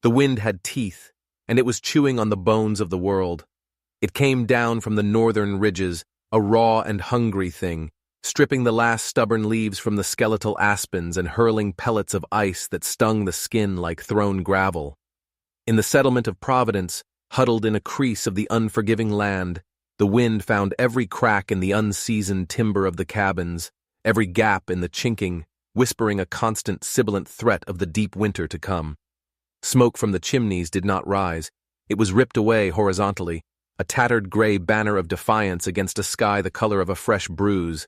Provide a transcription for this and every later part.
The wind had teeth, and it was chewing on the bones of the world. It came down from the northern ridges, a raw and hungry thing, stripping the last stubborn leaves from the skeletal aspens and hurling pellets of ice that stung the skin like thrown gravel. In the settlement of Providence, huddled in a crease of the unforgiving land, the wind found every crack in the unseasoned timber of the cabins, every gap in the chinking, whispering a constant sibilant threat of the deep winter to come. Smoke from the chimneys did not rise. It was ripped away horizontally, a tattered gray banner of defiance against a sky the color of a fresh bruise.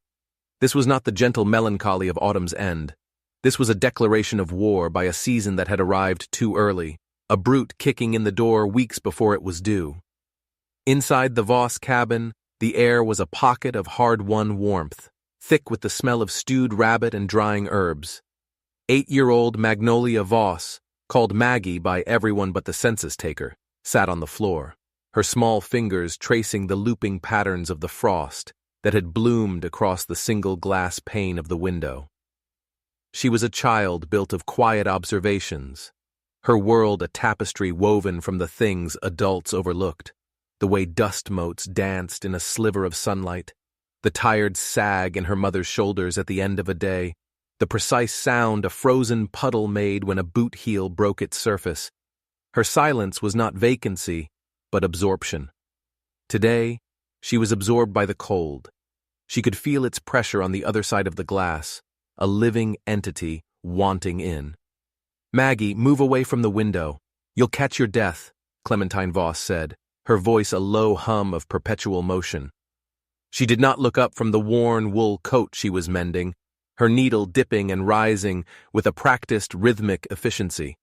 This was not the gentle melancholy of autumn's end. This was a declaration of war by a season that had arrived too early, a brute kicking in the door weeks before it was due. Inside the Voss cabin, the air was a pocket of hard-won warmth, thick with the smell of stewed rabbit and drying herbs. 8-year-old Magnolia Voss, called Maggie by everyone but the census-taker, sat on the floor, her small fingers tracing the looping patterns of the frost that had bloomed across the single glass pane of the window. She was a child built of quiet observations, her world a tapestry woven from the things adults overlooked, the way dust motes danced in a sliver of sunlight, the tired sag in her mother's shoulders at the end of a day, the precise sound a frozen puddle made when a boot heel broke its surface. Her silence was not vacancy, but absorption. Today, she was absorbed by the cold. She could feel its pressure on the other side of the glass, a living entity wanting in. "Maggie, move away from the window. You'll catch your death," Clementine Voss said, her voice a low hum of perpetual motion. She did not look up from the worn wool coat she was mending, her needle dipping and rising with a practiced rhythmic efficiency.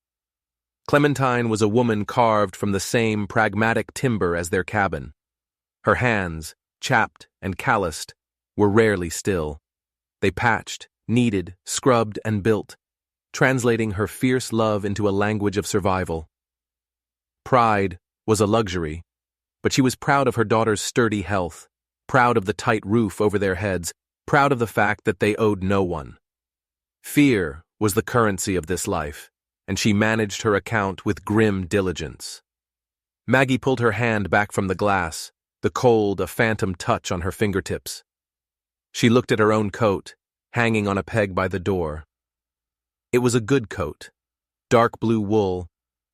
Clementine was a woman carved from the same pragmatic timber as their cabin. Her hands, chapped and calloused, were rarely still. They patched, kneaded, scrubbed, and built, translating her fierce love into a language of survival. Pride was a luxury, but she was proud of her daughter's sturdy health, proud of the tight roof over their heads, proud of the fact that they owed no one. Fear was the currency of this life, and she managed her account with grim diligence. Maggie pulled her hand back from the glass, the cold a phantom touch on her fingertips. She looked at her own coat, hanging on a peg by the door. It was a good coat, dark blue wool,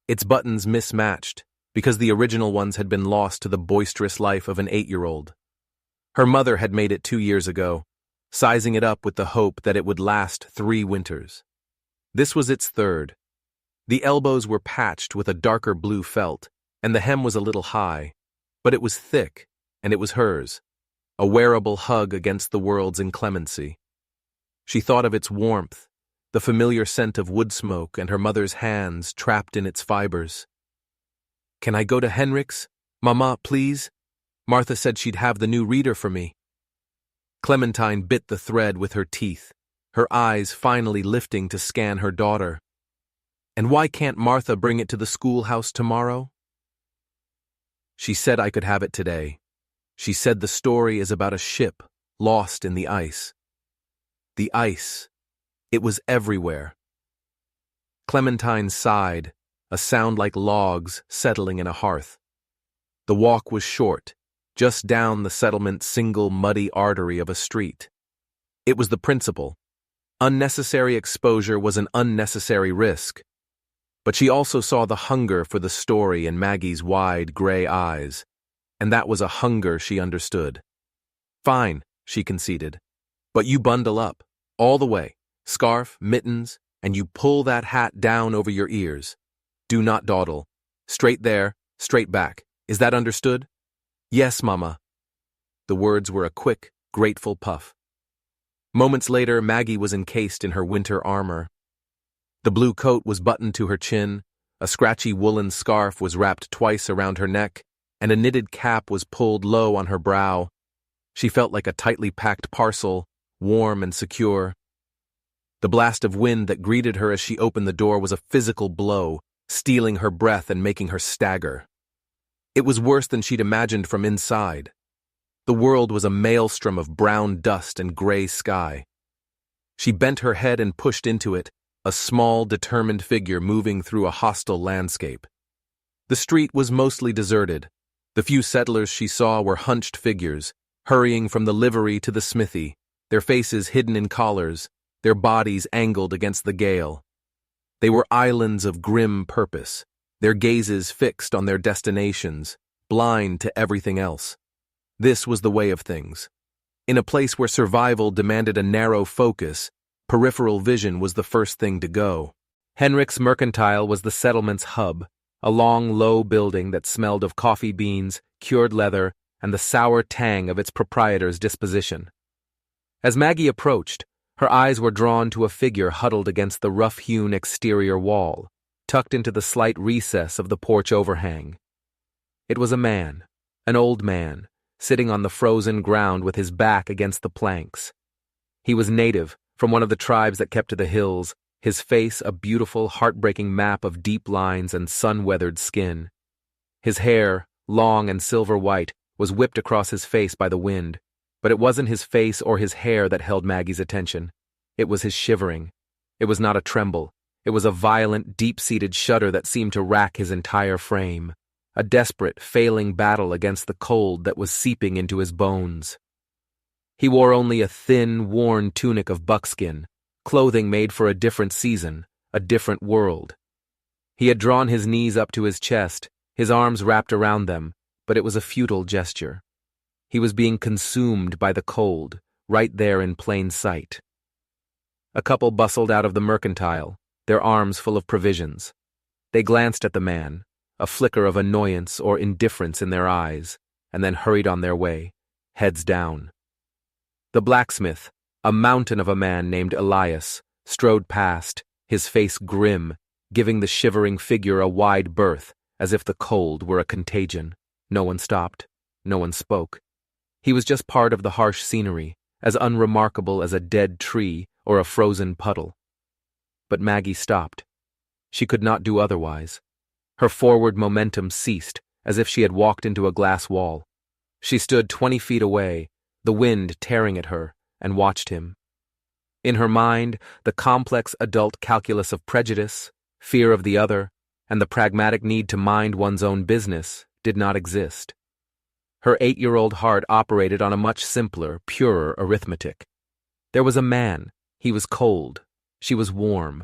its buttons mismatched, because the original ones had been lost to the boisterous life of an 8-year-old. Her mother had made it 2 years ago, sizing it up with the hope that it would last 3 winters. This was its third. The elbows were patched with a darker blue felt, and the hem was a little high, but it was thick, and it was hers, a wearable hug against the world's inclemency. She thought of its warmth, the familiar scent of wood smoke and her mother's hands trapped in its fibers. "Can I go to Henrik's? Mama, please? Martha said she'd have the new reader for me." Clementine bit the thread with her teeth, her eyes finally lifting to scan her daughter. "And why can't Martha bring it to the schoolhouse tomorrow?" "She said I could have it today. She said the story is about a ship lost in the ice." The ice. It was everywhere. Clementine sighed, a sound like logs settling in a hearth. The walk was short, just down the settlement's single muddy artery of a street. It was the principle. Unnecessary exposure was an unnecessary risk. But she also saw the hunger for the story in Maggie's wide gray eyes, and that was a hunger she understood. "Fine," she conceded, "but you bundle up, all the way, scarf, mittens, and you pull that hat down over your ears. Do not dawdle. Straight there, straight back. Is that understood?" "Yes, Mama." The words were a quick, grateful puff. Moments later, Maggie was encased in her winter armor. The blue coat was buttoned to her chin, a scratchy woolen scarf was wrapped twice around her neck, and a knitted cap was pulled low on her brow. She felt like a tightly packed parcel, warm and secure. The blast of wind that greeted her as she opened the door was a physical blow, stealing her breath and making her stagger. It was worse than she'd imagined from inside. The world was a maelstrom of brown dust and gray sky. She bent her head and pushed into it, a small, determined figure moving through a hostile landscape. The street was mostly deserted. The few settlers she saw were hunched figures, hurrying from the livery to the smithy, their faces hidden in collars, their bodies angled against the gale. They were islands of grim purpose, their gazes fixed on their destinations, blind to everything else. This was the way of things. In a place where survival demanded a narrow focus, peripheral vision was the first thing to go. Henrik's Mercantile was the settlement's hub, a long, low building that smelled of coffee beans, cured leather, and the sour tang of its proprietor's disposition. As Maggie approached, her eyes were drawn to a figure huddled against the rough-hewn exterior wall, tucked into the slight recess of the porch overhang. It was a man, an old man, sitting on the frozen ground with his back against the planks. He was native, from one of the tribes that kept to the hills, his face a beautiful, heartbreaking map of deep lines and sun-weathered skin. His hair, long and silver-white, was whipped across his face by the wind, but it wasn't his face or his hair that held Maggie's attention. It was his shivering. It was not a tremble. It was a violent, deep-seated shudder that seemed to rack his entire frame, a desperate, failing battle against the cold that was seeping into his bones. He wore only a thin, worn tunic of buckskin, clothing made for a different season, a different world. He had drawn his knees up to his chest, his arms wrapped around them, but it was a futile gesture. He was being consumed by the cold, right there in plain sight. A couple bustled out of the Mercantile, their arms full of provisions. They glanced at the man, a flicker of annoyance or indifference in their eyes, and then hurried on their way, heads down. The blacksmith, a mountain of a man named Elias, strode past, his face grim, giving the shivering figure a wide berth, as if the cold were a contagion. No one stopped. No one spoke. He was just part of the harsh scenery, as unremarkable as a dead tree or a frozen puddle. But Maggie stopped. She could not do otherwise. Her forward momentum ceased, as if she had walked into a glass wall. She stood 20 feet away, the wind tearing at her, and watched him. In her mind, the complex adult calculus of prejudice, fear of the other, and the pragmatic need to mind one's own business did not exist. Her 8-year-old heart operated on a much simpler, purer arithmetic. There was a man. He was cold. She was warm.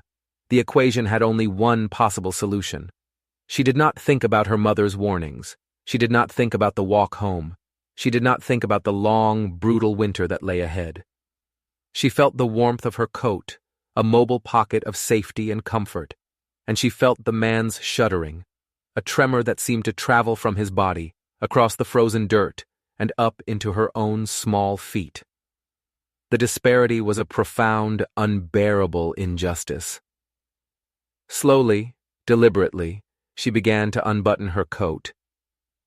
The equation had only one possible solution. She did not think about her mother's warnings. She did not think about the walk home. She did not think about the long, brutal winter that lay ahead. She felt the warmth of her coat, a mobile pocket of safety and comfort, and she felt the man's shuddering, a tremor that seemed to travel from his body, across the frozen dirt, and up into her own small feet. The disparity was a profound, unbearable injustice. Slowly, deliberately, she began to unbutton her coat.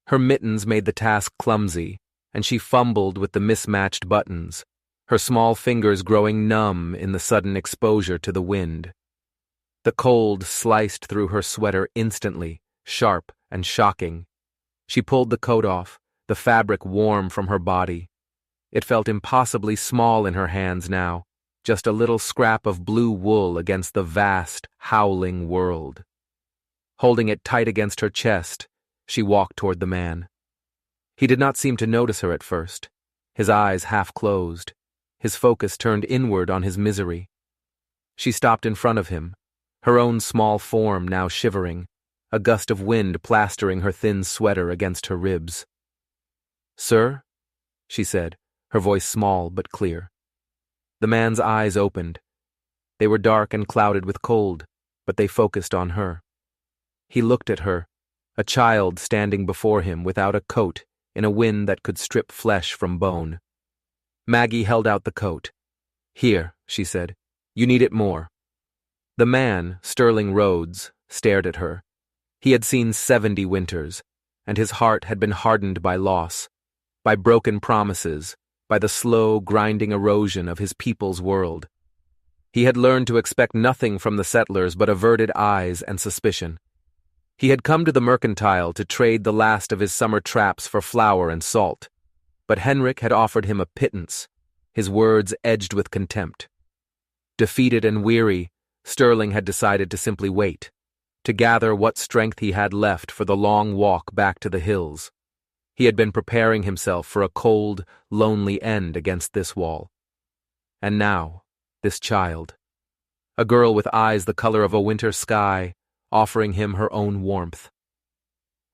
Her mittens made the task clumsy, and she fumbled with the mismatched buttons, her small fingers growing numb in the sudden exposure to the wind. The cold sliced through her sweater instantly, sharp and shocking. She pulled the coat off, the fabric warm from her body. It felt impossibly small in her hands now, just a little scrap of blue wool against the vast, howling world. Holding it tight against her chest, she walked toward the man. He did not seem to notice her at first, his eyes half closed, his focus turned inward on his misery. She stopped in front of him, her own small form now shivering, a gust of wind plastering her thin sweater against her ribs. "Sir?" she said, her voice small but clear. The man's eyes opened. They were dark and clouded with cold, but they focused on her. He looked at her, a child standing before him without a coat in a wind that could strip flesh from bone. Maggie held out the coat. "Here," she said. "You need it more." The man, Sterling Rhodes, stared at her. He had seen 70 winters, and his heart had been hardened by loss, by broken promises, by the slow, grinding erosion of his people's world. He had learned to expect nothing from the settlers but averted eyes and suspicion. He had come to the Mercantile to trade the last of his summer traps for flour and salt, but Henrik had offered him a pittance, his words edged with contempt. Defeated and weary, Sterling had decided to simply wait, to gather what strength he had left for the long walk back to the hills. He had been preparing himself for a cold, lonely end against this wall. And now, this child, a girl with eyes the color of a winter sky, offering him her own warmth.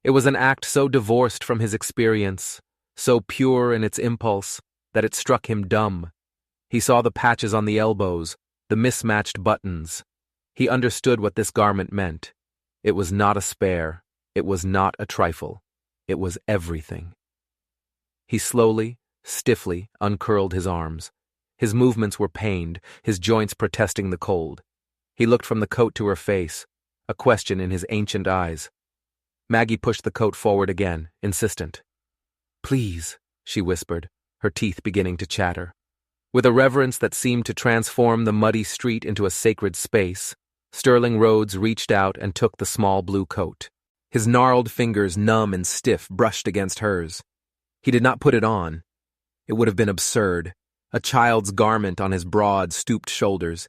It was an act so divorced from his experience, so pure in its impulse, that it struck him dumb. He saw the patches on the elbows, the mismatched buttons. He understood what this garment meant. It was not a spare. It was not a trifle. It was everything. He slowly, stiffly uncurled his arms. His movements were pained, his joints protesting the cold. He looked from the coat to her face, a question in his ancient eyes. Maggie pushed the coat forward again, insistent. "Please," she whispered, her teeth beginning to chatter. With a reverence that seemed to transform the muddy street into a sacred space, Sterling Rhodes reached out and took the small blue coat. His gnarled fingers, numb and stiff, brushed against hers. He did not put it on. It would have been absurd, a child's garment on his broad, stooped shoulders.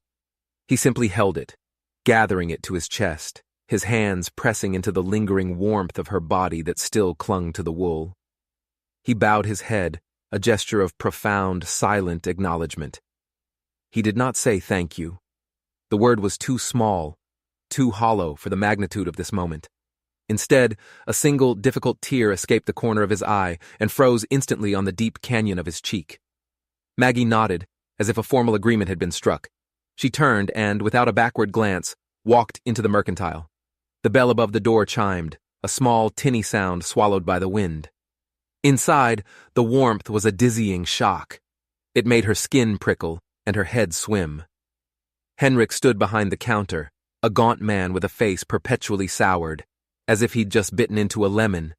He simply held it, gathering it to his chest, his hands pressing into the lingering warmth of her body that still clung to the wool. He bowed his head, a gesture of profound, silent acknowledgement. He did not say thank you. The word was too small, too hollow for the magnitude of this moment. Instead, a single, difficult tear escaped the corner of his eye and froze instantly on the deep canyon of his cheek. Maggie nodded, as if a formal agreement had been struck. She turned and, without a backward glance, walked into the mercantile. The bell above the door chimed, a small, tinny sound swallowed by the wind. Inside, the warmth was a dizzying shock. It made her skin prickle and her head swim. Henrik stood behind the counter, a gaunt man with a face perpetually soured, as if he'd just bitten into a lemon.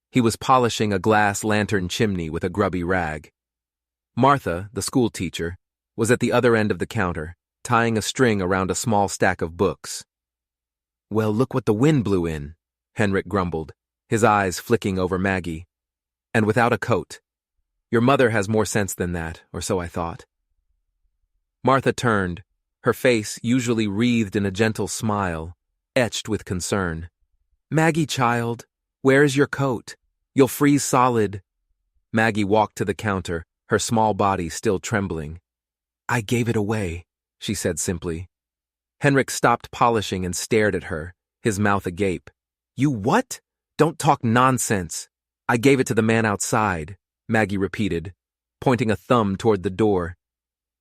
He was polishing a glass lantern chimney with a grubby rag. Martha, the school teacher, was at the other end of the counter, tying a string around a small stack of books. "Well, look what the wind blew in," Henrik grumbled, his eyes flicking over Maggie. "And without a coat. Your mother has more sense than that, or so I thought." Martha turned, her face usually wreathed in a gentle smile, etched with concern. "Maggie, child, where is your coat? You'll freeze solid." Maggie walked to the counter, her small body still trembling. "I gave it away," she said simply. Henrik stopped polishing and stared at her, his mouth agape. "You what? Don't talk nonsense. I gave it to the man outside," Maggie repeated, pointing a thumb toward the door.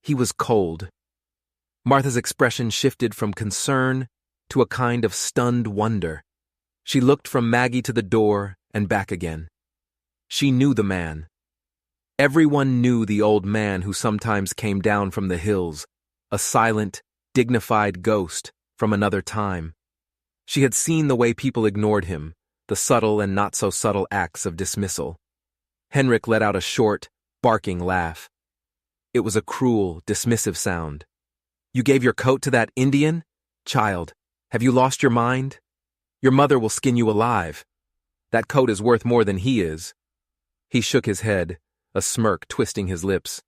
"He was cold." Martha's expression shifted from concern to a kind of stunned wonder. She looked from Maggie to the door and back again. She knew the man. Everyone knew the old man who sometimes came down from the hills, a silent, dignified ghost from another time. She had seen the way people ignored him, the subtle and not-so-subtle acts of dismissal. Henrik let out a short, barking laugh. It was a cruel, dismissive sound. "You gave your coat to that Indian? Child, have you lost your mind? Your mother will skin you alive. That coat is worth more than he is." He shook his head, a smirk twisting his lips.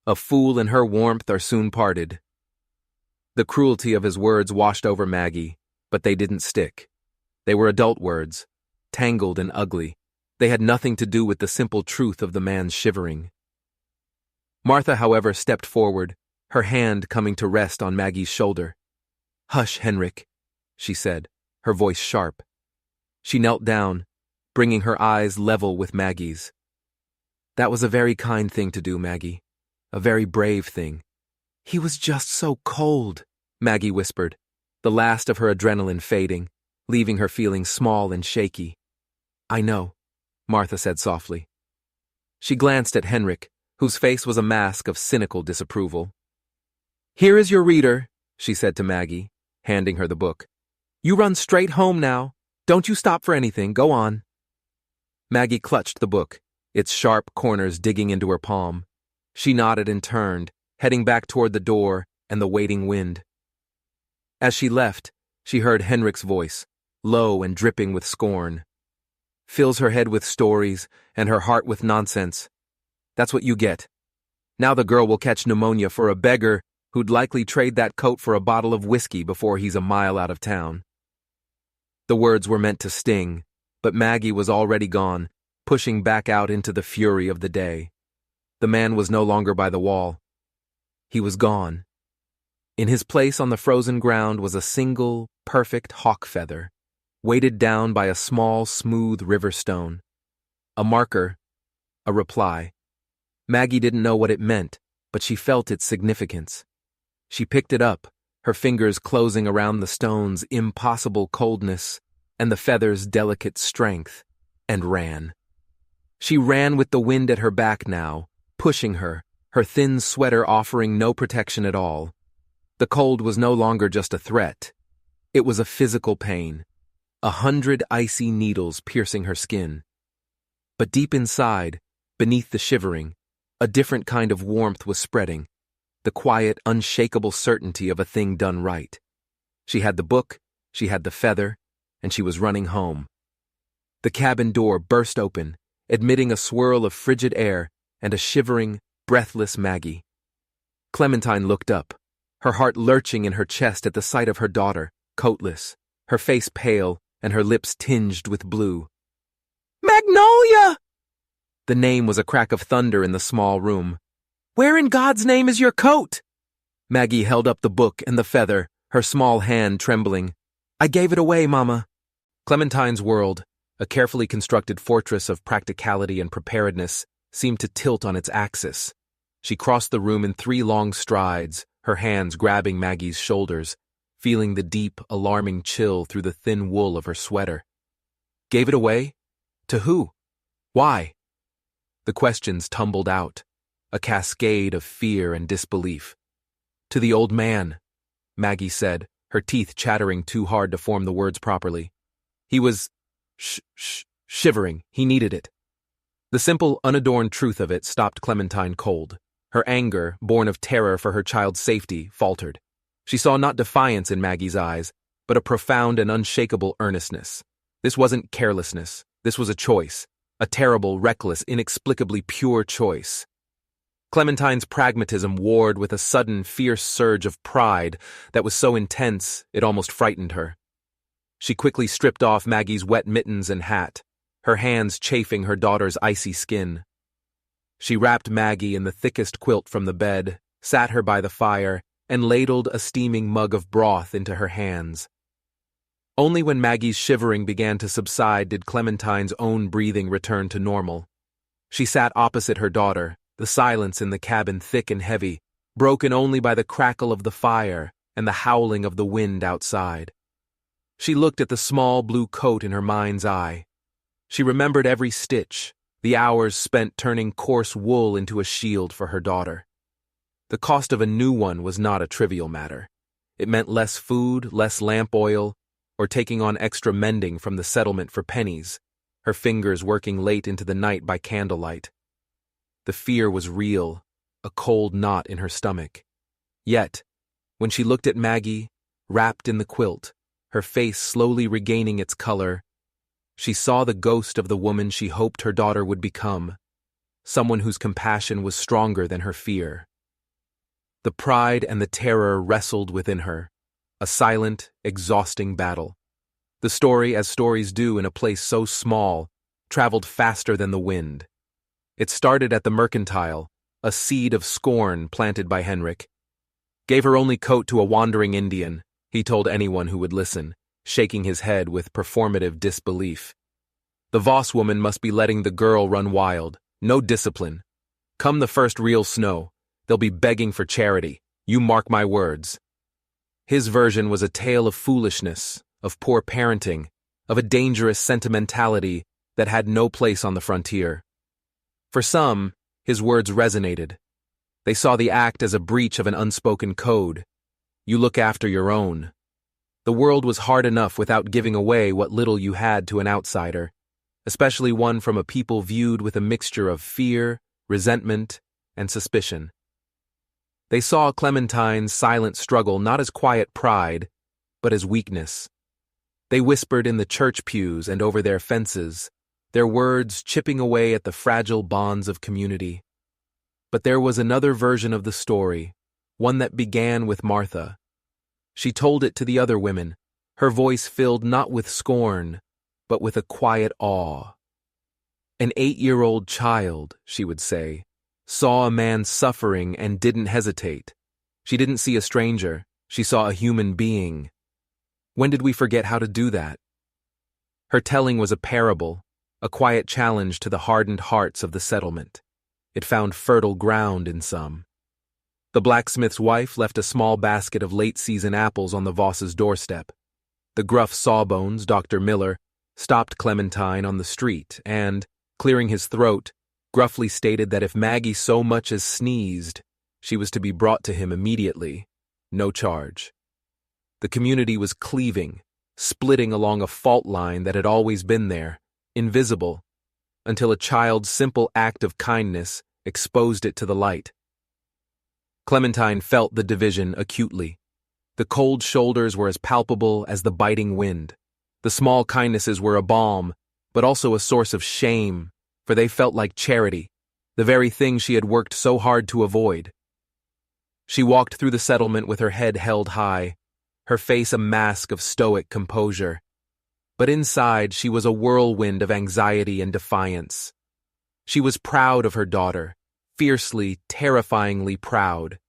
"A fool and her warmth are soon parted." The cruelty of his words washed over Maggie, but they didn't stick. They were adult words, tangled and ugly. They had nothing to do with the simple truth of the man's shivering. Martha, however, stepped forward, her hand coming to rest on Maggie's shoulder. "Hush, Henrik," she said, her voice sharp. She knelt down, bringing her eyes level with Maggie's. "That was a very kind thing to do, Maggie. A very brave thing." "He was just so cold," Maggie whispered, the last of her adrenaline fading, leaving her feeling small and shaky. "I know," Martha said softly. She glanced at Henrik, whose face was a mask of cynical disapproval. "Here is your reader," she said to Maggie, handing her the book. "You run straight home now. Don't you stop for anything. Go on." Maggie clutched the book, its sharp corners digging into her palm. She nodded and turned, heading back toward the door and the waiting wind. As she left, she heard Henrik's voice, low and dripping with scorn. "Fills her head with stories and her heart with nonsense. That's what you get. Now the girl will catch pneumonia for a beggar who'd likely trade that coat for a bottle of whiskey before he's a mile out of town. The words were meant to sting, but Maggie was already gone, pushing back out into the fury of the day. The man was no longer by the wall. He was gone. In his place on the frozen ground was a single, perfect hawk feather, weighted down by a small, smooth river stone. A marker, a reply. Maggie didn't know what it meant, but she felt its significance. She picked it up, her fingers closing around the stone's impossible coldness and the feather's delicate strength, and ran. She ran with the wind at her back now, pushing her, her thin sweater offering no protection at all. The cold was no longer just a threat. It was a physical pain, 100 icy needles piercing her skin. But deep inside, beneath the shivering, a different kind of warmth was spreading, the quiet, unshakable certainty of a thing done right. She had the book, she had the feather, and she was running home. The cabin door burst open, admitting a swirl of frigid air and a shivering, breathless Maggie. Clementine looked up, her heart lurching in her chest at the sight of her daughter, coatless, her face pale and her lips tinged with blue. "Magnolia!" The name was a crack of thunder in the small room. "Where in God's name is your coat?" Maggie held up the book and the feather, her small hand trembling. "I gave it away, Mama." Clementine's world, a carefully constructed fortress of practicality and preparedness, seemed to tilt on its axis. She crossed the room in 3 long strides, her hands grabbing Maggie's shoulders, feeling the deep, alarming chill through the thin wool of her sweater. Gave it away? To who? Why? The questions tumbled out, a cascade of fear and disbelief. "To the old man," Maggie said, her teeth chattering too hard to form the words properly. "He was shivering. He needed it." The simple, unadorned truth of it stopped Clementine cold. Her anger, born of terror for her child's safety, faltered. She saw not defiance in Maggie's eyes, but a profound and unshakable earnestness. This wasn't carelessness. This was a choice. A terrible, reckless, inexplicably pure choice. Clementine's pragmatism warred with a sudden, fierce surge of pride that was so intense it almost frightened her. She quickly stripped off Maggie's wet mittens and hat, her hands chafing her daughter's icy skin. She wrapped Maggie in the thickest quilt from the bed, sat her by the fire, and ladled a steaming mug of broth into her hands. Only when Maggie's shivering began to subside did Clementine's own breathing return to normal. She sat opposite her daughter, the silence in the cabin thick and heavy, broken only by the crackle of the fire and the howling of the wind outside. She looked at the small blue coat in her mind's eye. She remembered every stitch, the hours spent turning coarse wool into a shield for her daughter. The cost of a new one was not a trivial matter. It meant less food, less lamp oil, or taking on extra mending from the settlement for pennies, her fingers working late into the night by candlelight. The fear was real, a cold knot in her stomach. Yet, when she looked at Maggie, wrapped in the quilt, her face slowly regaining its color, she saw the ghost of the woman she hoped her daughter would become, someone whose compassion was stronger than her fear. The pride and the terror wrestled within her, a silent, exhausting battle. The story, as stories do in a place so small, traveled faster than the wind. It started at the mercantile, a seed of scorn planted by Henrik. "Gave her only coat to a wandering Indian," he told anyone who would listen, shaking his head with performative disbelief. "The Voss woman must be letting the girl run wild. No discipline. Come the first real snow, they'll be begging for charity. You mark my words." His version was a tale of foolishness, of poor parenting, of a dangerous sentimentality that had no place on the frontier. For some, his words resonated. They saw the act as a breach of an unspoken code. You look after your own. The world was hard enough without giving away what little you had to an outsider, especially one from a people viewed with a mixture of fear, resentment, and suspicion. They saw Clementine's silent struggle not as quiet pride, but as weakness. They whispered in the church pews and over their fences, their words chipping away at the fragile bonds of community. But there was another version of the story, one that began with Martha. She told it to the other women, her voice filled not with scorn, but with a quiet awe. An 8-year-old child, she would say, saw a man suffering and didn't hesitate. She didn't see a stranger, she saw a human being. When did we forget how to do that? Her telling was a parable, a quiet challenge to the hardened hearts of the settlement. It found fertile ground in some. The blacksmith's wife left a small basket of late-season apples on the Voss's doorstep. The gruff sawbones, Dr. Miller, stopped Clementine on the street and, clearing his throat, gruffly stated that if Maggie so much as sneezed, she was to be brought to him immediately, no charge. The community was cleaving, splitting along a fault line that had always been there, invisible, until a child's simple act of kindness exposed it to the light. Clementine felt the division acutely. The cold shoulders were as palpable as the biting wind. The small kindnesses were a balm, but also a source of shame, for they felt like charity, the very thing she had worked so hard to avoid. She walked through the settlement with her head held high, her face a mask of stoic composure. But inside she was a whirlwind of anxiety and defiance. She was proud of her daughter, fiercely, terrifyingly proud.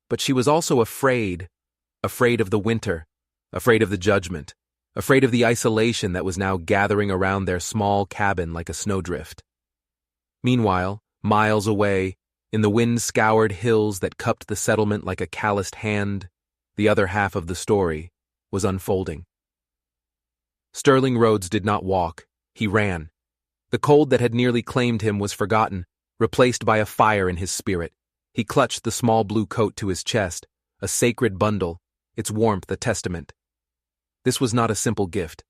But she was also afraid of the winter, afraid of the judgment, afraid of the isolation that was now gathering around their small cabin like a snowdrift. Meanwhile, miles away, in the wind-scoured hills that cupped the settlement like a calloused hand, the other half of the story was unfolding. Sterling Rhodes did not walk, he ran. The cold that had nearly claimed him was forgotten, replaced by a fire in his spirit. He clutched the small blue coat to his chest, a sacred bundle, its warmth a testament. This was not a simple gift.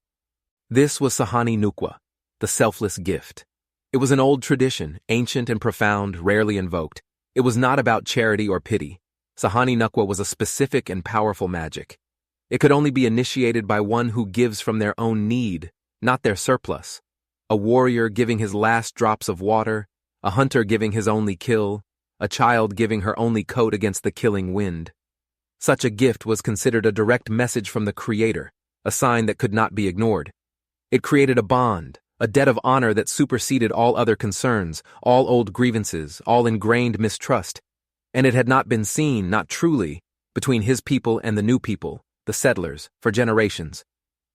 This was Sahani Nukwa, the selfless gift. It was an old tradition, ancient and profound, rarely invoked. It was not about charity or pity. Sahani Nukwa was a specific and powerful magic. It could only be initiated by one who gives from their own need, not their surplus. A warrior giving his last drops of water, a hunter giving his only kill, a child giving her only coat against the killing wind. Such a gift was considered a direct message from the Creator, a sign that could not be ignored. It created a bond, a debt of honor that superseded all other concerns, all old grievances, all ingrained mistrust. And it had not been seen, not truly, between his people and the new people, the settlers, for generations,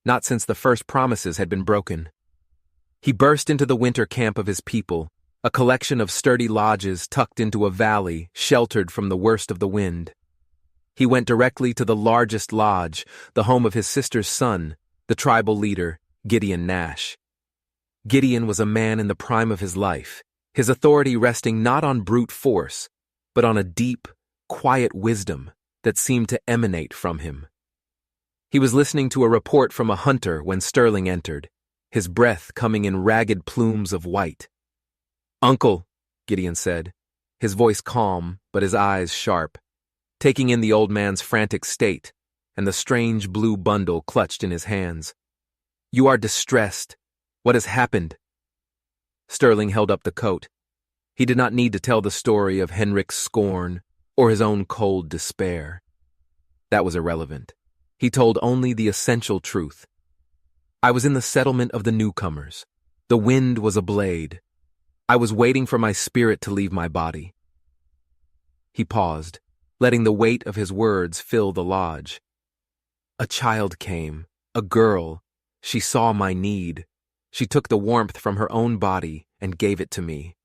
not since the first promises had been broken. He burst into the winter camp of his people, a collection of sturdy lodges tucked into a valley, sheltered from the worst of the wind. He went directly to the largest lodge, the home of his sister's son, the tribal leader, Gideon Nash. Gideon was a man in the prime of his life, his authority resting not on brute force, but on a deep, quiet wisdom that seemed to emanate from him. He was listening to a report from a hunter when Sterling entered, his breath coming in ragged plumes of white. "Uncle," Gideon said, his voice calm but his eyes sharp, taking in the old man's frantic state and the strange blue bundle clutched in his hands. "You are distressed. What has happened?" Sterling held up the coat. He did not need to tell the story of Henrik's scorn or his own cold despair. That was irrelevant. He told only the essential truth. "I was in the settlement of the newcomers. The wind was a blade. I was waiting for my spirit to leave my body." He paused, letting the weight of his words fill the lodge. "A child came, a girl. She saw my need. She took the warmth from her own body and gave it to me."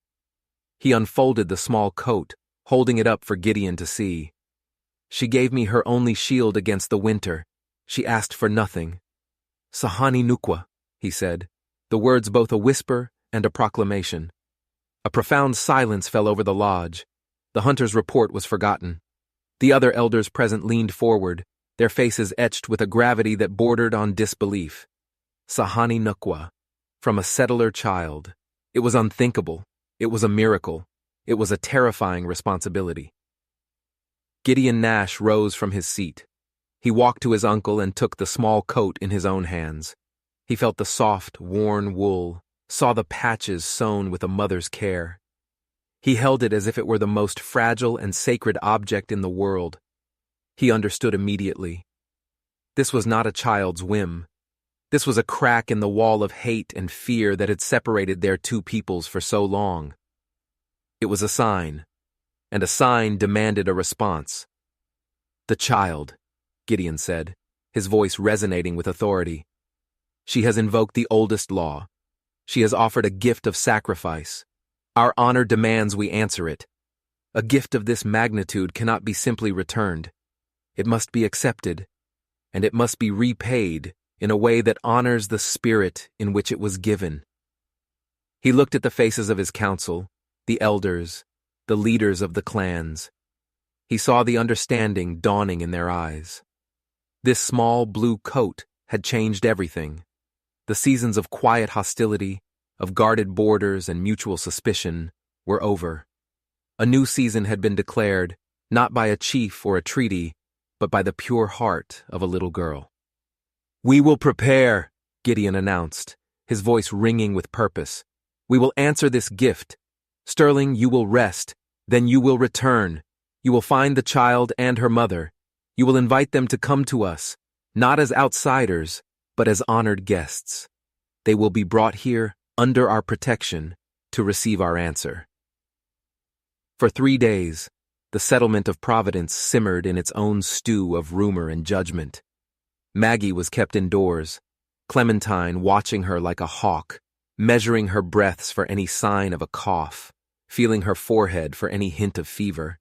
He unfolded the small coat, holding it up for Gideon to see. "She gave me her only shield against the winter. She asked for nothing." "Sahani Nukwa," he said, the words both a whisper and a proclamation. A profound silence fell over the lodge. The hunter's report was forgotten. The other elders present leaned forward, their faces etched with a gravity that bordered on disbelief. Sahani Nukwa, from a settler child. It was unthinkable. It was a miracle. It was a terrifying responsibility. Gideon Nash rose from his seat. He walked to his uncle and took the small coat in his own hands. He felt the soft, worn wool, saw the patches sewn with a mother's care. He held it as if it were the most fragile and sacred object in the world. He understood immediately. This was not a child's whim. This was a crack in the wall of hate and fear that had separated their two peoples for so long. It was a sign, and a sign demanded a response. "The child," Gideon said, his voice resonating with authority. "She has invoked the oldest law. She has offered a gift of sacrifice. Our honor demands we answer it. A gift of this magnitude cannot be simply returned. It must be accepted, and it must be repaid in a way that honors the spirit in which it was given." He looked at the faces of his council, the elders, the leaders of the clans. He saw the understanding dawning in their eyes. This small blue coat had changed everything. The seasons of quiet hostility, of guarded borders and mutual suspicion, were over. A new season had been declared, not by a chief or a treaty, but by the pure heart of a little girl. "We will prepare," Gideon announced, his voice ringing with purpose. "We will answer this gift. Sterling, you will rest, then you will return. You will find the child and her mother. You will invite them to come to us, not as outsiders, but as honored guests. They will be brought here, under our protection, to receive our answer." For 3 days, the settlement of Providence simmered in its own stew of rumor and judgment. Maggie was kept indoors, Clementine watching her like a hawk, measuring her breaths for any sign of a cough, feeling her forehead for any hint of fever.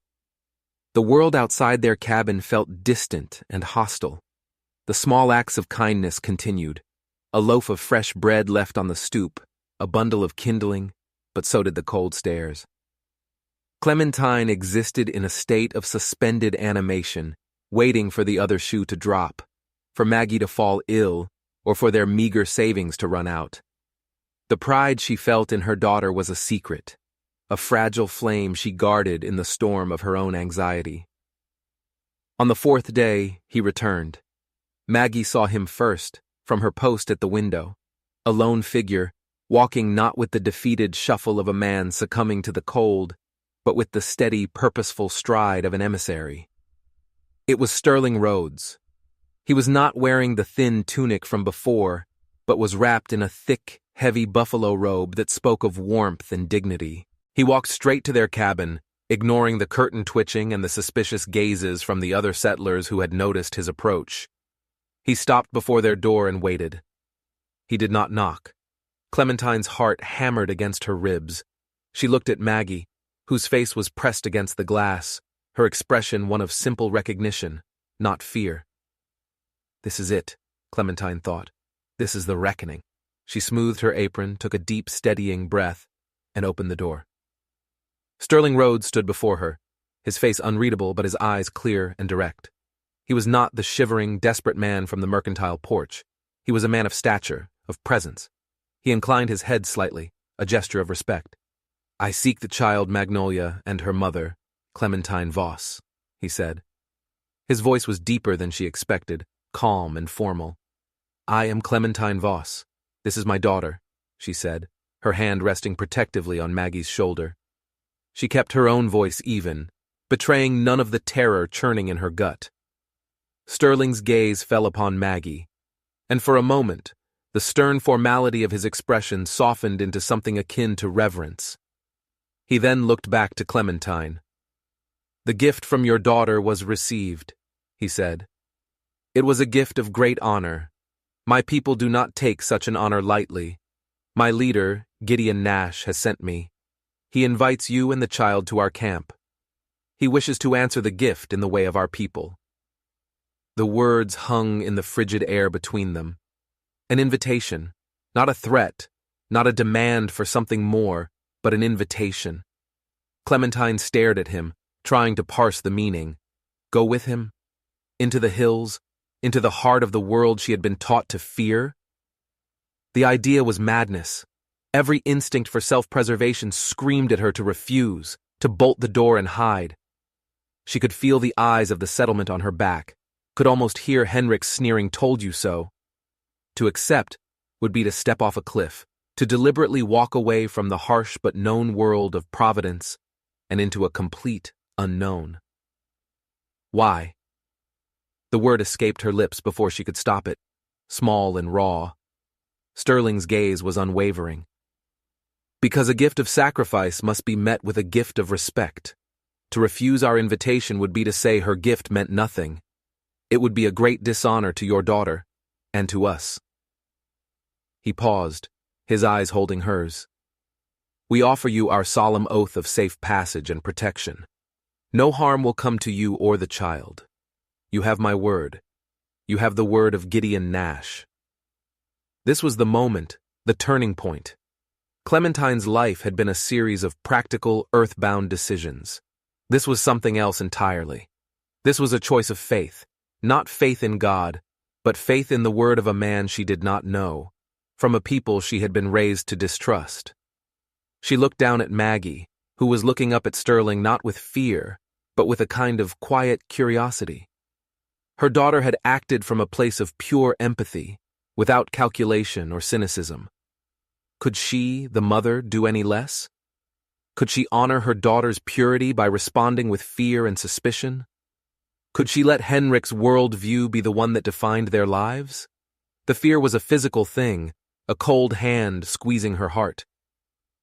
The world outside their cabin felt distant and hostile. The small acts of kindness continued. A loaf of fresh bread left on the stoop, a bundle of kindling, but so did the cold stares. Clementine existed in a state of suspended animation, waiting for the other shoe to drop, for Maggie to fall ill, or for their meager savings to run out. The pride she felt in her daughter was a secret, a fragile flame she guarded in the storm of her own anxiety. On the 4th day, he returned. Maggie saw him first, from her post at the window, a lone figure, walking not with the defeated shuffle of a man succumbing to the cold, but with the steady, purposeful stride of an emissary. It was Sterling Rhodes. He was not wearing the thin tunic from before, but was wrapped in a thick, heavy buffalo robe that spoke of warmth and dignity. He walked straight to their cabin, ignoring the curtain twitching and the suspicious gazes from the other settlers who had noticed his approach. He stopped before their door and waited. He did not knock. Clementine's heart hammered against her ribs. She looked at Maggie, whose face was pressed against the glass, her expression one of simple recognition, not fear. This is it, Clementine thought. This is the reckoning. She smoothed her apron, took a deep, steadying breath, and opened the door. Sterling Rhodes stood before her, his face unreadable but his eyes clear and direct. He was not the shivering, desperate man from the mercantile porch. He was a man of stature, of presence. He inclined his head slightly, a gesture of respect. "I seek the child Magnolia and her mother, Clementine Voss," he said. His voice was deeper than she expected, calm and formal. "I am Clementine Voss. This is my daughter," she said, her hand resting protectively on Maggie's shoulder. She kept her own voice even, betraying none of the terror churning in her gut. Sterling's gaze fell upon Maggie, and for a moment, the stern formality of his expression softened into something akin to reverence. He then looked back to Clementine. "The gift from your daughter was received," he said. "It was a gift of great honor. My people do not take such an honor lightly. My leader, Gideon Nash, has sent me. He invites you and the child to our camp. He wishes to answer the gift in the way of our people." The words hung in the frigid air between them. An invitation, not a threat, not a demand for something more, but an invitation. Clementine stared at him, trying to parse the meaning. Go with him? Into the hills? Into the heart of the world she had been taught to fear? The idea was madness. Every instinct for self-preservation screamed at her to refuse, to bolt the door and hide. She could feel the eyes of the settlement on her back, could almost hear Henrik's sneering "told you so." To accept would be to step off a cliff, to deliberately walk away from the harsh but known world of Providence and into a complete unknown. Why? The word escaped her lips before she could stop it, small and raw. Sterling's gaze was unwavering. Because a gift of sacrifice must be met with a gift of respect. To refuse our invitation would be to say her gift meant nothing. It would be a great dishonor to your daughter, and to us. He paused, his eyes holding hers. We offer you our solemn oath of safe passage and protection. No harm will come to you or the child. You have my word. You have the word of Gideon Nash. This was the moment, the turning point. Clementine's life had been a series of practical, earthbound decisions. This was something else entirely. This was a choice of faith, not faith in God, but faith in the word of a man she did not know, from a people she had been raised to distrust. She looked down at Maggie, who was looking up at Sterling not with fear, but with a kind of quiet curiosity. Her daughter had acted from a place of pure empathy, without calculation or cynicism. Could she, the mother, do any less? Could she honor her daughter's purity by responding with fear and suspicion? Could she let Henrik's worldview be the one that defined their lives? The fear was a physical thing, a cold hand squeezing her heart.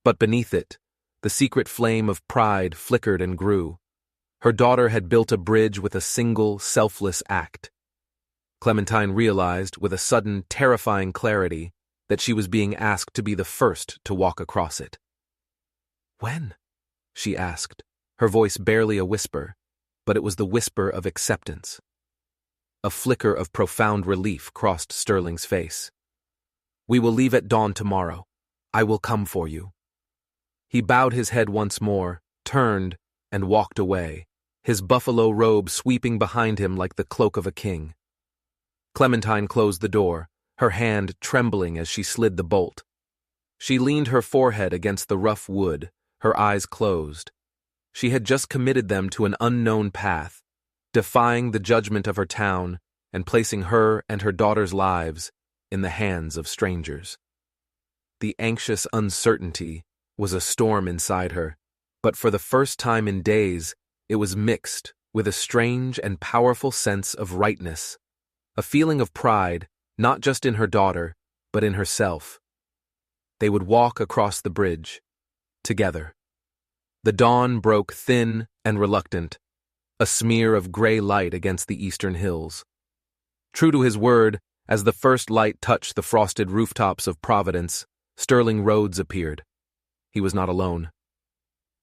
But beneath it, the secret flame of pride flickered and grew. Her daughter had built a bridge with a single, selfless act. Clementine realized, with a sudden, terrifying clarity, that she was being asked to be the first to walk across it. When? She asked, her voice barely a whisper, but it was the whisper of acceptance. A flicker of profound relief crossed Sterling's face. We will leave at dawn tomorrow. I will come for you. He bowed his head once more, turned, and walked away, his buffalo robe sweeping behind him like the cloak of a king. Clementine closed the door, her hand trembling as she slid the bolt. She leaned her forehead against the rough wood, her eyes closed. She had just committed them to an unknown path, defying the judgment of her town and placing her and her daughter's lives in the hands of strangers. The anxious uncertainty was a storm inside her, but for the first time in days, it was mixed with a strange and powerful sense of rightness, a feeling of pride, not just in her daughter, but in herself. They would walk across the bridge, together. The dawn broke thin and reluctant, a smear of gray light against the eastern hills. True to his word, as the first light touched the frosted rooftops of Providence, Sterling Rhodes appeared. He was not alone.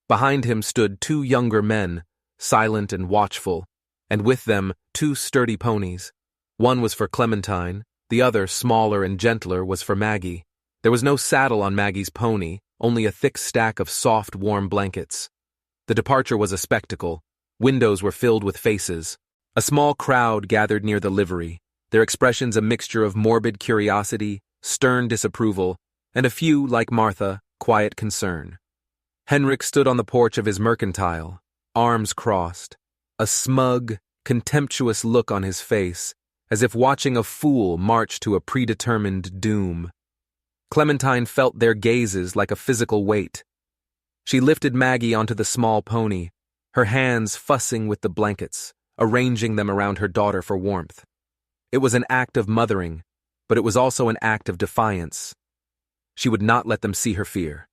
Behind him stood two younger men, silent and watchful, and with them 2 sturdy ponies. One was for Clementine, the other, smaller and gentler, was for Maggie. There was no saddle on Maggie's pony, only a thick stack of soft, warm blankets. The departure was a spectacle. Windows were filled with faces. A small crowd gathered near the livery, their expressions a mixture of morbid curiosity, stern disapproval, and a few, like Martha, quiet concern. Henrik stood on the porch of his mercantile, arms crossed, a smug, contemptuous look on his face, as if watching a fool march to a predetermined doom. Clementine felt their gazes like a physical weight. She lifted Maggie onto the small pony, her hands fussing with the blankets, arranging them around her daughter for warmth. It was an act of mothering, but it was also an act of defiance. She would not let them see her fear.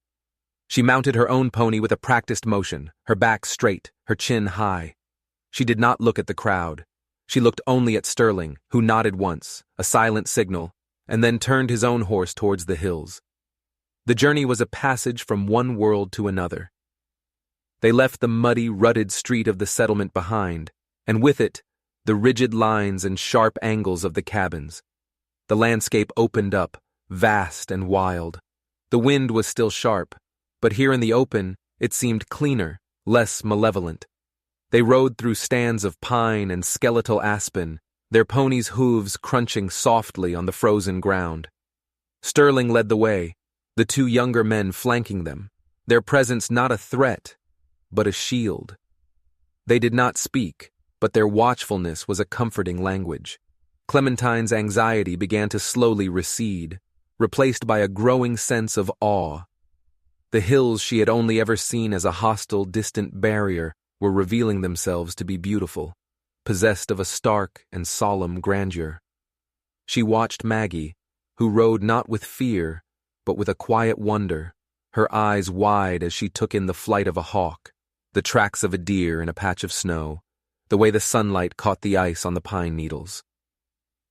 She mounted her own pony with a practiced motion, her back straight, her chin high. She did not look at the crowd. She looked only at Sterling, who nodded once, a silent signal, and then turned his own horse towards the hills. The journey was a passage from one world to another. They left the muddy, rutted street of the settlement behind, and with it, the rigid lines and sharp angles of the cabins. The landscape opened up, vast and wild. The wind was still sharp, but here in the open, it seemed cleaner, less malevolent. They rode through stands of pine and skeletal aspen, their ponies' hooves crunching softly on the frozen ground. Sterling led the way, the 2 younger men flanking them, their presence not a threat, but a shield. They did not speak, but their watchfulness was a comforting language. Clementine's anxiety began to slowly recede, replaced by a growing sense of awe. The hills she had only ever seen as a hostile, distant barrier were revealing themselves to be beautiful, possessed of a stark and solemn grandeur. She watched Maggie, who rode not with fear, but with a quiet wonder, her eyes wide as she took in the flight of a hawk, the tracks of a deer in a patch of snow, the way the sunlight caught the ice on the pine needles.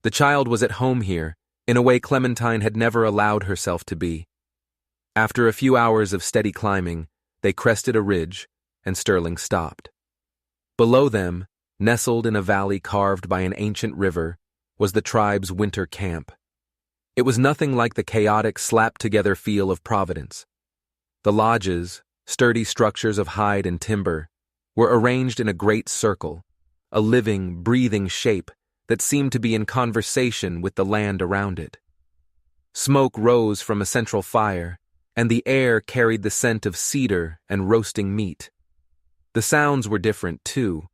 The child was at home here, in a way Clementine had never allowed herself to be. After a few hours of steady climbing, they crested a ridge, and Sterling stopped. Below them, nestled in a valley carved by an ancient river, was the tribe's winter camp. It was nothing like the chaotic, slapped-together feel of Providence. The lodges, sturdy structures of hide and timber, were arranged in a great circle, a living, breathing shape that seemed to be in conversation with the land around it. Smoke rose from a central fire, and the air carried the scent of cedar and roasting meat. The sounds were different, too,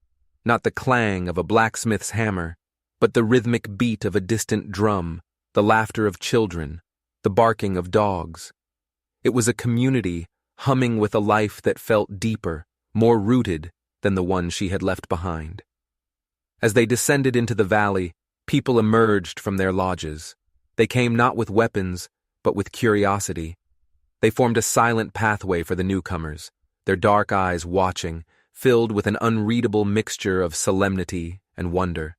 not the clang of a blacksmith's hammer, but the rhythmic beat of a distant drum, the laughter of children, the barking of dogs. It was a community humming with a life that felt deeper, more rooted than the one she had left behind. As they descended into the valley, people emerged from their lodges. They came not with weapons, but with curiosity. They formed a silent pathway for the newcomers, their dark eyes watching, filled with an unreadable mixture of solemnity and wonder.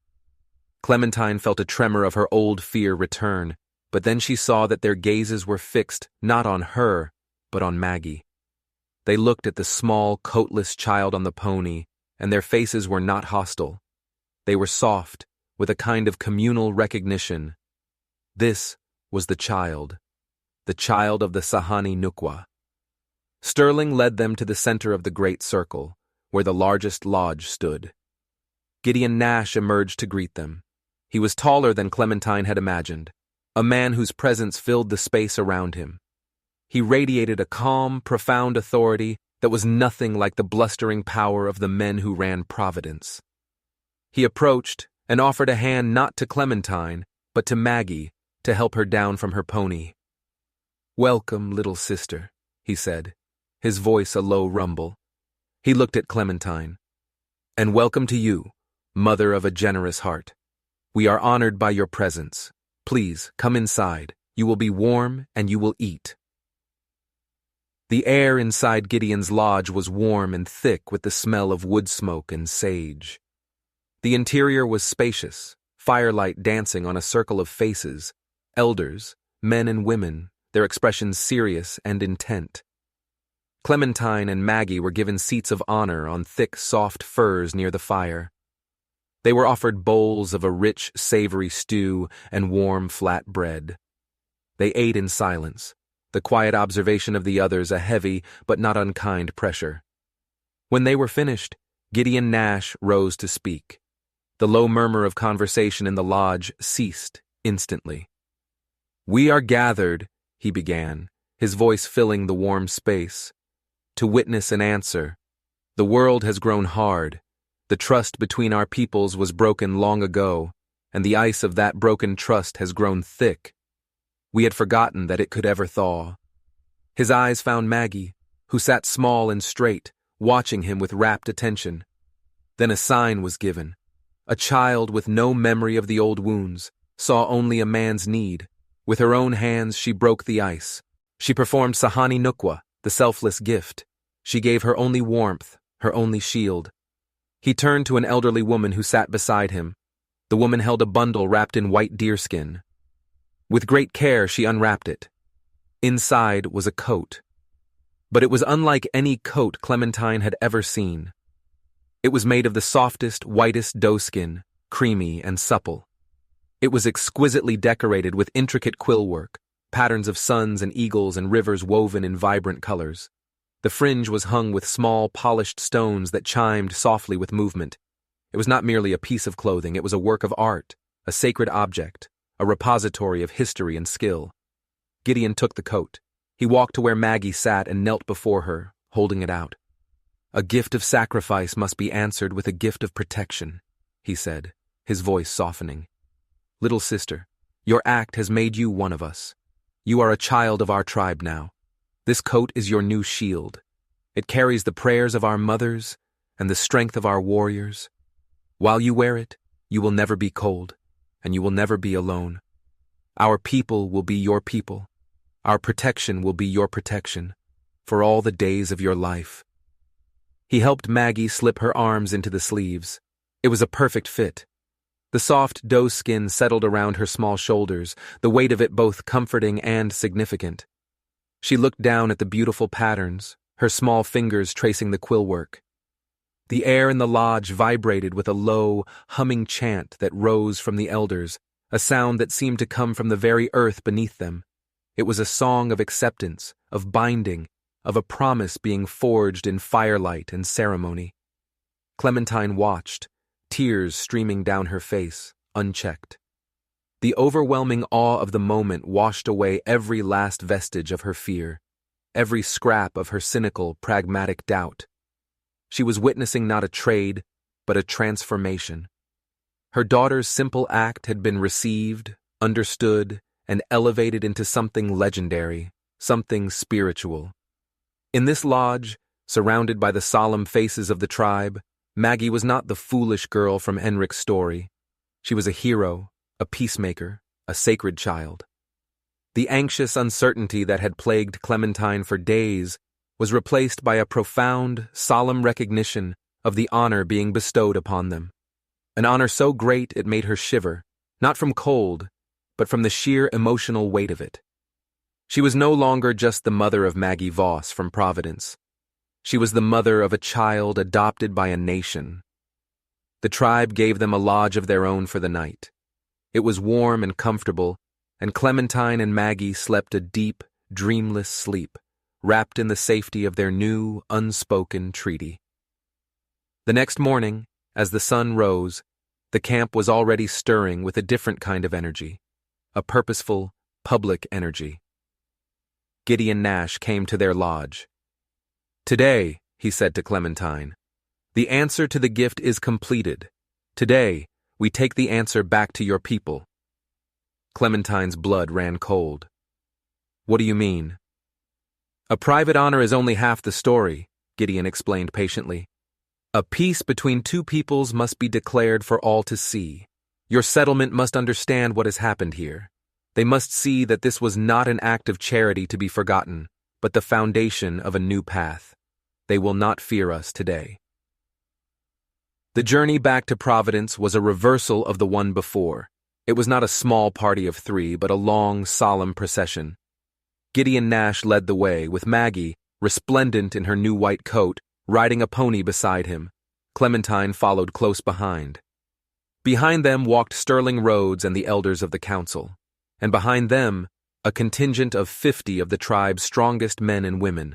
Clementine felt a tremor of her old fear return, but then she saw that their gazes were fixed not on her, but on Maggie. They looked at the small, coatless child on the pony, and their faces were not hostile. They were soft, with a kind of communal recognition. This was the child of the Sahani Nukwa. Sterling led them to the center of the great circle, where the largest lodge stood. Gideon Nash emerged to greet them. He was taller than Clementine had imagined, a man whose presence filled the space around him. He radiated a calm, profound authority that was nothing like the blustering power of the men who ran Providence. He approached and offered a hand not to Clementine, but to Maggie, to help her down from her pony. "Welcome, little sister," he said, his voice a low rumble. He looked at Clementine. "And welcome to you, mother of a generous heart. We are honored by your presence. Please, come inside. You will be warm and you will eat." The air inside Gideon's lodge was warm and thick with the smell of wood smoke and sage. The interior was spacious, firelight dancing on a circle of faces, elders, men and women, their expressions serious and intent. Clementine and Maggie were given seats of honor on thick, soft furs near the fire. They were offered bowls of a rich, savory stew and warm, flat bread. They ate in silence, the quiet observation of the others a heavy but not unkind pressure. When they were finished, Gideon Nash rose to speak. The low murmur of conversation in the lodge ceased instantly. "We are gathered," he began, his voice filling the warm space, "to witness an answer. The world has grown hard. The trust between our peoples was broken long ago, and the ice of that broken trust has grown thick. We had forgotten that it could ever thaw." His eyes found Maggie, who sat small and straight, watching him with rapt attention. Then a sign was given. A child with no memory of the old wounds saw only a man's need. With her own hands she broke the ice. She performed Sahani Nukwa, the selfless gift. She gave her only warmth, her only shield. He turned to an elderly woman who sat beside him. The woman held a bundle wrapped in white deerskin. With great care she unwrapped it. Inside was a coat. But it was unlike any coat Clementine had ever seen. It was made of the softest, whitest doeskin, creamy and supple. It was exquisitely decorated with intricate quill work, patterns of suns and eagles and rivers woven in vibrant colors. The fringe was hung with small, polished stones that chimed softly with movement. It was not merely a piece of clothing, it was a work of art, a sacred object, a repository of history and skill. Gideon took the coat. He walked to where Maggie sat and knelt before her, holding it out. "A gift of sacrifice must be answered with a gift of protection," he said, his voice softening. "Little sister, your act has made you one of us. You are a child of our tribe now. This coat is your new shield. It carries the prayers of our mothers and the strength of our warriors. While you wear it, you will never be cold, and you will never be alone. Our people will be your people. Our protection will be your protection for all the days of your life. He helped Maggie slip her arms into the sleeves. It was a perfect fit. The soft doe skin settled around her small shoulders, the weight of it both comforting and significant. She looked down at the beautiful patterns, her small fingers tracing the quill work. The air in the lodge vibrated with a low, humming chant that rose from the elders, a sound that seemed to come from the very earth beneath them. It was a song of acceptance, of binding, of a promise being forged in firelight and ceremony. Clementine watched, tears streaming down her face, unchecked. The overwhelming awe of the moment washed away every last vestige of her fear, every scrap of her cynical, pragmatic doubt. She was witnessing not a trade, but a transformation. Her daughter's simple act had been received, understood, and elevated into something legendary, something spiritual. In this lodge, surrounded by the solemn faces of the tribe, Maggie was not the foolish girl from Henrik's story. She was a hero, a peacemaker, a sacred child. The anxious uncertainty that had plagued Clementine for days was replaced by a profound, solemn recognition of the honor being bestowed upon them. An honor so great it made her shiver, not from cold, but from the sheer emotional weight of it. She was no longer just the mother of Maggie Voss from Providence. She was the mother of a child adopted by a nation. The tribe gave them a lodge of their own for the night. It was warm and comfortable, and Clementine and Maggie slept a deep, dreamless sleep, wrapped in the safety of their new, unspoken treaty. The next morning, as the sun rose, the camp was already stirring with a different kind of energy, a purposeful, public energy. Gideon Nash came to their lodge. "Today," he said to Clementine, "the answer to the gift is completed. Today, we take the answer back to your people." Clementine's blood ran cold. "What do you mean?" "A private honor is only half the story," Gideon explained patiently. "A peace between two peoples must be declared for all to see. Your settlement must understand what has happened here. They must see that this was not an act of charity to be forgotten, but the foundation of a new path. They will not fear us today." The journey back to Providence was a reversal of the one before. It was not a small party of 3, but a long, solemn procession. Gideon Nash led the way, with Maggie, resplendent in her new white coat, riding a pony beside him. Clementine followed close behind. Behind them walked Sterling Rhodes and the elders of the council, and behind them, a contingent of 50 of the tribe's strongest men and women.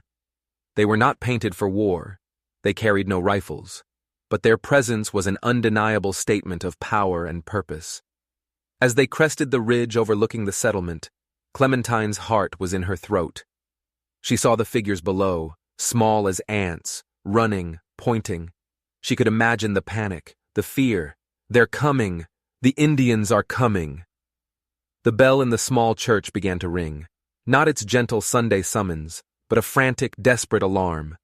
They were not painted for war. They carried no rifles, but their presence was an undeniable statement of power and purpose. As they crested the ridge overlooking the settlement, Clementine's heart was in her throat. She saw the figures below, small as ants, running, pointing. She could imagine the panic, the fear. "They're coming! The Indians are coming!" The bell in the small church began to ring, not its gentle Sunday summons, but a frantic, desperate alarm.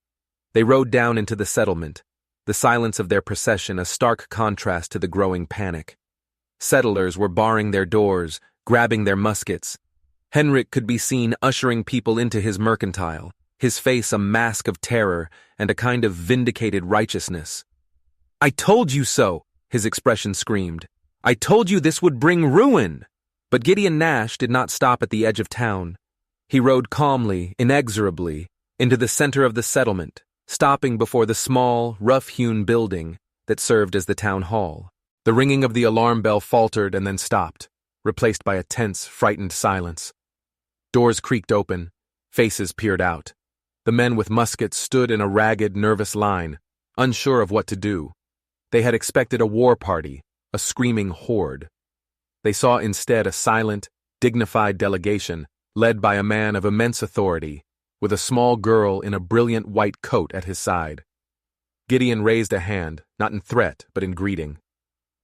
They rode down into the settlement, the silence of their procession a stark contrast to the growing panic. Settlers were barring their doors, grabbing their muskets. Henrik could be seen ushering people into his mercantile, his face a mask of terror and a kind of vindicated righteousness. "I told you so!" his expression screamed. "I told you this would bring ruin!" But Gideon Nash did not stop at the edge of town. He rode calmly, inexorably, into the center of the settlement, stopping before the small, rough-hewn building that served as the town hall. The ringing of the alarm bell faltered and then stopped, replaced by a tense, frightened silence. Doors creaked open, faces peered out. The men with muskets stood in a ragged, nervous line, unsure of what to do. They had expected a war party, a screaming horde. They saw instead a silent, dignified delegation led by a man of immense authority, with a small girl in a brilliant white coat at his side. Gideon raised a hand, not in threat, but in greeting.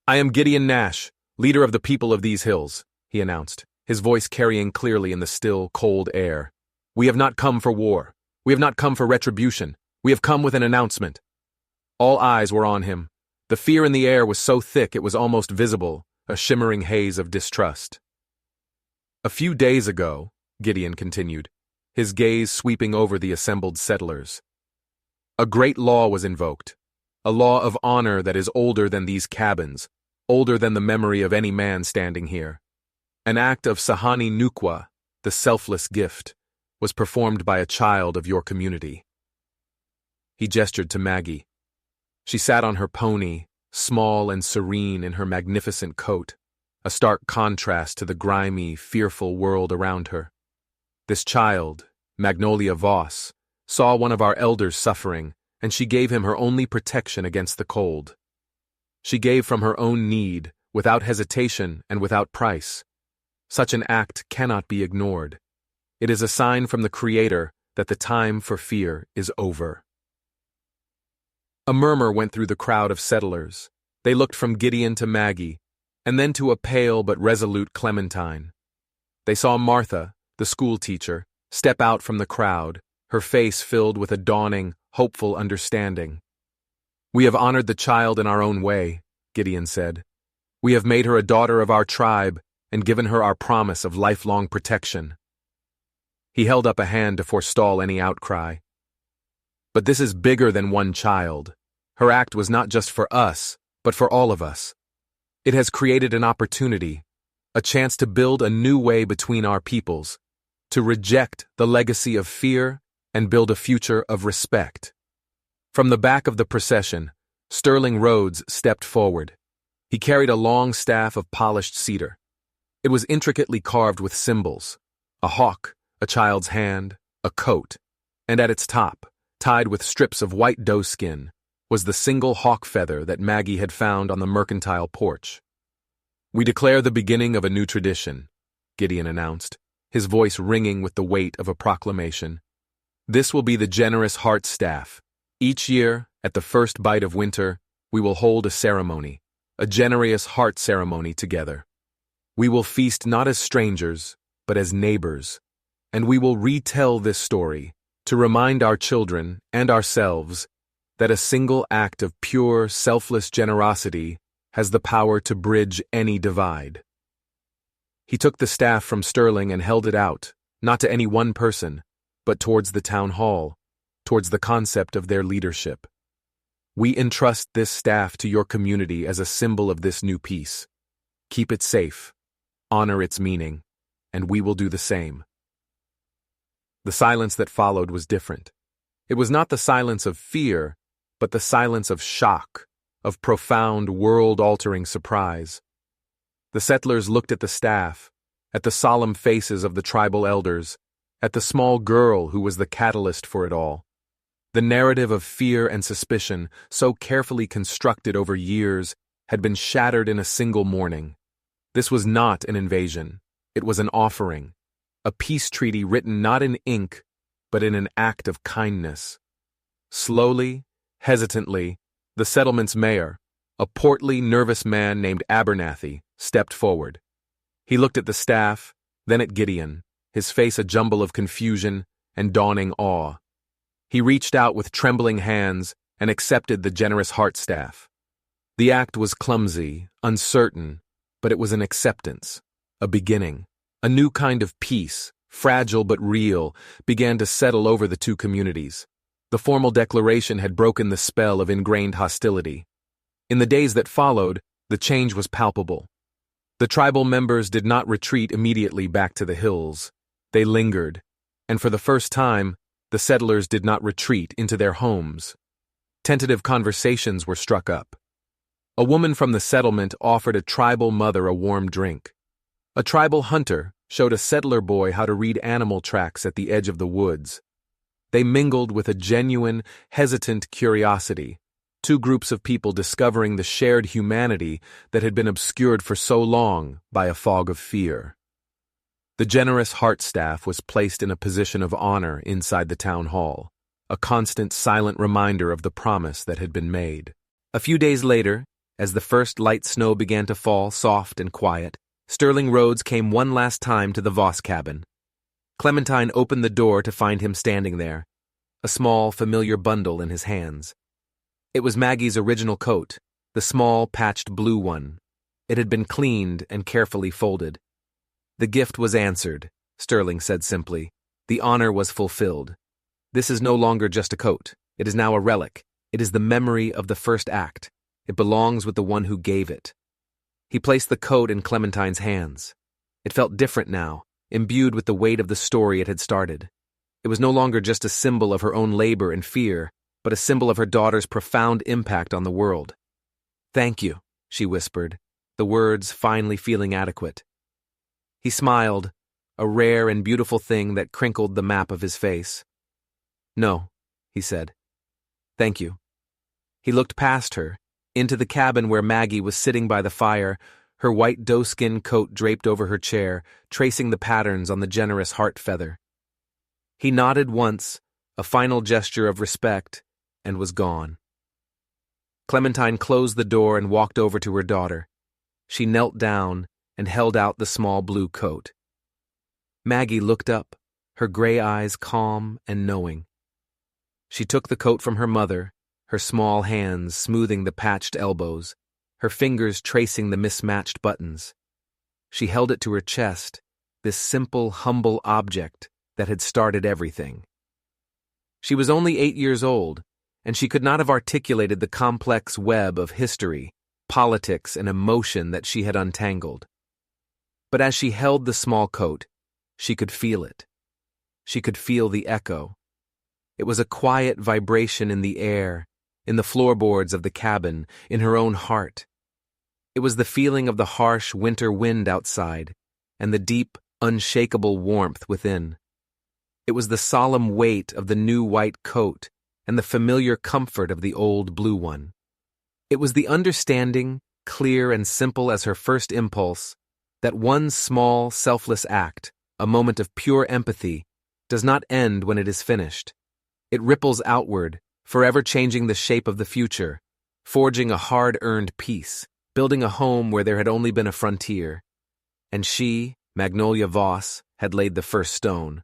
"I am Gideon Nash, leader of the people of these hills," he announced, his voice carrying clearly in the still, cold air. "We have not come for war. We have not come for retribution. We have come with an announcement." All eyes were on him. The fear in the air was so thick it was almost visible, a shimmering haze of distrust. "A few days ago," Gideon continued, his gaze sweeping over the assembled settlers, "a great law was invoked, a law of honor that is older than these cabins, older than the memory of any man standing here. An act of Sahani Nukwa, the selfless gift, was performed by a child of your community." He gestured to Maggie. She sat on her pony, small and serene in her magnificent coat, a stark contrast to the grimy, fearful world around her. This child, Magnolia Voss, saw one of our elders suffering, and she gave him her only protection against the cold. She gave from her own need, without hesitation and without price. Such an act cannot be ignored. It is a sign from the Creator that the time for fear is over. A murmur went through the crowd of settlers. They looked from Gideon to Maggie, and then to a pale but resolute Clementine. They saw Martha, the schoolteacher, step out from the crowd, her face filled with a dawning, hopeful understanding. "We have honored the child in our own way," Gideon said. "We have made her a daughter of our tribe and given her our promise of lifelong protection." He held up a hand to forestall any outcry. "But this is bigger than one child. Her act was not just for us, but for all of us. It has created an opportunity, a chance to build a new way between our peoples, to reject the legacy of fear and build a future of respect." From the back of the procession, Sterling Rhodes stepped forward. He carried a long staff of polished cedar. It was intricately carved with symbols: a hawk, a child's hand, a coat, and at its top, tied with strips of white doe skin, was the single hawk feather that Maggie had found on the mercantile porch. "We declare the beginning of a new tradition," Gideon announced, his voice ringing with the weight of a proclamation. "This will be the generous heart staff. Each year, at the first bite of winter, we will hold a ceremony, a generous heart ceremony together. We will feast not as strangers, but as neighbors, and we will retell this story to remind our children and ourselves that a single act of pure, selfless generosity has the power to bridge any divide." He took the staff from Sterling and held it out, not to any one person, but towards the town hall, towards the concept of their leadership. "We entrust this staff to your community as a symbol of this new peace. Keep it safe, honor its meaning, and we will do the same." The silence that followed was different. It was not the silence of fear, but the silence of shock, of profound, world-altering surprise. The settlers looked at the staff, at the solemn faces of the tribal elders, at the small girl who was the catalyst for it all. The narrative of fear and suspicion, so carefully constructed over years, had been shattered in a single morning. This was not an invasion. It was an offering, a peace treaty written not in ink, but in an act of kindness. Slowly, hesitantly, the settlement's mayor, a portly, nervous man named Abernathy, stepped forward. He looked at the staff, then at Gideon, his face a jumble of confusion and dawning awe. He reached out with trembling hands and accepted the generous heart staff. The act was clumsy, uncertain, but it was an acceptance, a beginning. A new kind of peace, fragile but real, began to settle over the two communities. The formal declaration had broken the spell of ingrained hostility. In the days that followed, the change was palpable. The tribal members did not retreat immediately back to the hills. They lingered, and for the first time, the settlers did not retreat into their homes. Tentative conversations were struck up. A woman from the settlement offered a tribal mother a warm drink. A tribal hunter showed a settler boy how to read animal tracks at the edge of the woods. They mingled with a genuine, hesitant curiosity, two groups of people discovering the shared humanity that had been obscured for so long by a fog of fear. The generous heart staff was placed in a position of honor inside the town hall, a constant silent reminder of the promise that had been made. A few days later, as the first light snow began to fall soft and quiet, Sterling Rhodes came one last time to the Voss cabin. Clementine opened the door to find him standing there, a small, familiar bundle in his hands. It was Maggie's original coat, the small, patched blue one. It had been cleaned and carefully folded. "The gift was answered," Sterling said simply. "The honor was fulfilled. This is no longer just a coat. It is now a relic. It is the memory of the first act. It belongs with the one who gave it." He placed the coat in Clementine's hands. It felt different now, imbued with the weight of the story it had started. It was no longer just a symbol of her own labor and fear, but a symbol of her daughter's profound impact on the world. "Thank you," she whispered, the words finally feeling adequate. He smiled, a rare and beautiful thing that crinkled the map of his face. "No," he said. "Thank you." He looked past her, into the cabin where Maggie was sitting by the fire, her white doeskin coat draped over her chair, tracing the patterns on the generous heart feather. He nodded once, a final gesture of respect, and was gone. Clementine closed the door and walked over to her daughter. She knelt down and held out the small blue coat. Maggie looked up, her gray eyes calm and knowing. She took the coat from her mother, her small hands smoothing the patched elbows, her fingers tracing the mismatched buttons. She held it to her chest, this simple, humble object that had started everything. She was only 8 years old, and she could not have articulated the complex web of history, politics, and emotion that she had untangled. But as she held the small coat, she could feel it. She could feel the echo. It was a quiet vibration in the air, in the floorboards of the cabin, in her own heart. It was the feeling of the harsh winter wind outside, and the deep, unshakable warmth within. It was the solemn weight of the new white coat and the familiar comfort of the old blue one. It was the understanding, clear and simple as her first impulse, that one small, selfless act, a moment of pure empathy, does not end when it is finished. It ripples outward, forever changing the shape of the future, forging a hard-earned peace, building a home where there had only been a frontier. And she, Magnolia Voss, had laid the first stone.